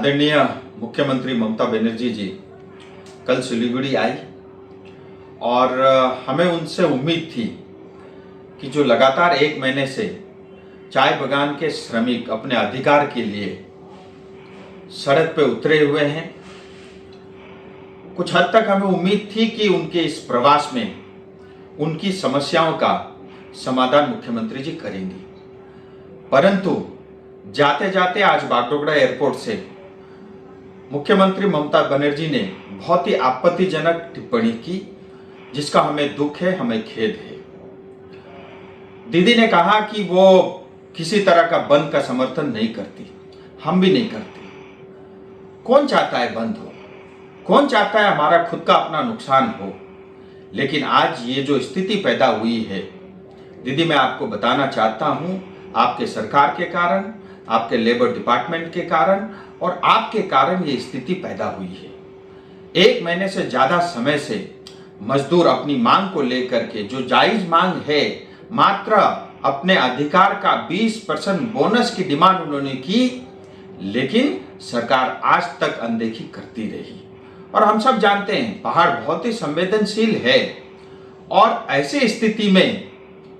आदरणीय मुख्यमंत्री ममता बनर्जी जी कल सिलीगुड़ी आई और हमें उनसे उम्मीद थी कि जो लगातार 1 महीने से चाय बागान के श्रमिक अपने अधिकार के लिए सड़क पे उतरे हुए हैं, कुछ हद तक हमें उम्मीद थी कि उनके इस प्रवास में उनकी समस्याओं का समाधान मुख्यमंत्री जी करेंगे। परंतु जाते जाते आज बागडोगरा एयरपोर्ट से मुख्यमंत्री ममता बनर्जी ने बहुत ही आपत्तिजनक टिप्पणी की, जिसका हमें दुख है, हमें खेद है। दीदी ने कहा कि वो किसी तरह का बंद का समर्थन नहीं करती, हम भी नहीं करते। कौन चाहता है बंद हो, कौन चाहता है हमारा खुद का अपना नुकसान हो। लेकिन आज ये जो स्थिति पैदा हुई है दीदी, मैं आपको बताना चाहता हूं, आपके सरकार के कारण, आपके लेबर डिपार्टमेंट के कारण और आपके कारण ये स्थिति पैदा हुई है। 1 महीने से ज्यादा समय से मजदूर अपनी मांग को लेकर के, जो जायज मांग है, मात्र अपने अधिकार का 20% बोनस की डिमांड उन्होंने की, लेकिन सरकार आज तक अनदेखी करती रही। और हम सब जानते हैं पहाड़ बहुत ही संवेदनशील है और ऐसी स्थिति में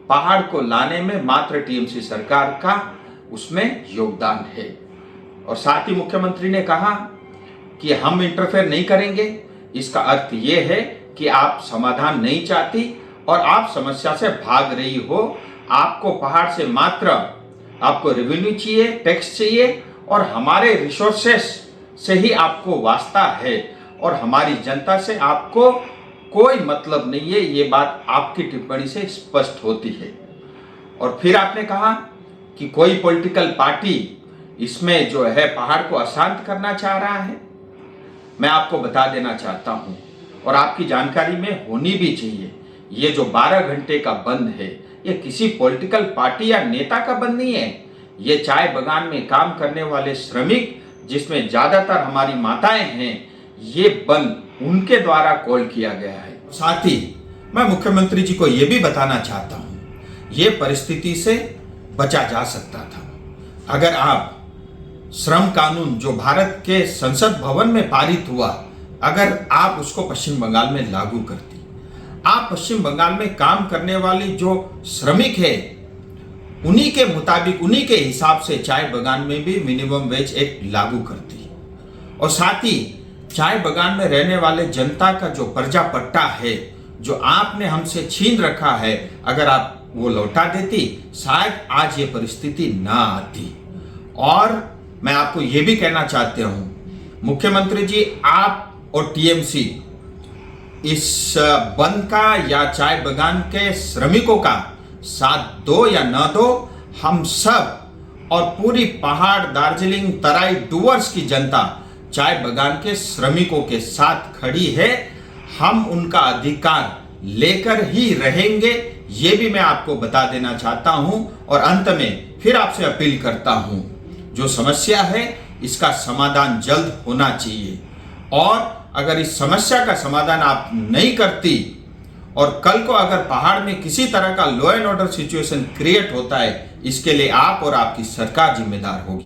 पहाड़ को लाने में मात्र टीएमसी सरकार का उसमें योगदान है। और साथ ही मुख्यमंत्री ने कहा कि हम इंटरफेयर नहीं करेंगे। इसका अर्थ ये है कि आप समाधान नहीं चाहती और आप समस्या से भाग रही हो। आपको पहाड़ से मात्र आपको रेवेन्यू चाहिए, टैक्स चाहिए और हमारे रिसोर्सेस से ही आपको वास्ता है और हमारी जनता से आपको कोई मतलब नहीं है। ये बात आपकी टिप्पणी से स्पष्ट होती है। और फिर आपने कहा कि कोई पॉलिटिकल पार्टी इसमें जो है पहाड़ को अशांत करना चाह रहा है। मैं आपको बता देना चाहता हूं और आपकी जानकारी में होनी भी चाहिए, ये जो 12 घंटे का बंद है, ये किसी पॉलिटिकल पार्टी या नेता का बंद नहीं है। ये चाय बागान में काम करने वाले श्रमिक, जिसमें ज्यादातर हमारी माताएं हैं, ये बंद उनके द्वारा कॉल किया गया है। साथ ही मैं मुख्यमंत्री जी को यह भी बताना चाहता हूं, ये परिस्थिति से बचा जा सकता था अगर आप श्रम कानून जो भारत के संसद भवन में पारित हुआ, अगर आप उसको पश्चिम बंगाल में लागू करती। आप पश्चिम बंगाल में काम करने वाली जो श्रमिक है, उन्हीं के मुताबिक, उन्हीं के हिसाब से चाय बागान में भी मिनिमम वेज एक्ट लागू करती। और साथ ही चाय बागान में रहने वाले जनता का जो पर्जा पट्टा है, जो आपने हमसे छीन रखा है, अगर आप वो लौटा देती, शायद आज ये परिस्थिति ना आती। और मैं आपको ये भी कहना चाहता हूं, मुख्यमंत्री जी, आप और टीएमसी इस बंद का या चाय बागान के श्रमिकों का साथ दो या न दो, हम सब और पूरी पहाड़, दार्जिलिंग, तराई, डुवर्स की जनता चाय बागान के श्रमिकों के साथ खड़ी है। हम उनका अधिकार लेकर ही रहेंगे, ये भी मैं आपको बता देना चाहता हूं। और अंत में फिर आपसे अपील करता हूं, जो समस्या है इसका समाधान जल्द होना चाहिए। और अगर इस समस्या का समाधान आप नहीं करती और कल को अगर पहाड़ में किसी तरह का law and order situation create होता है, इसके लिए आप और आपकी सरकार जिम्मेदार होगी।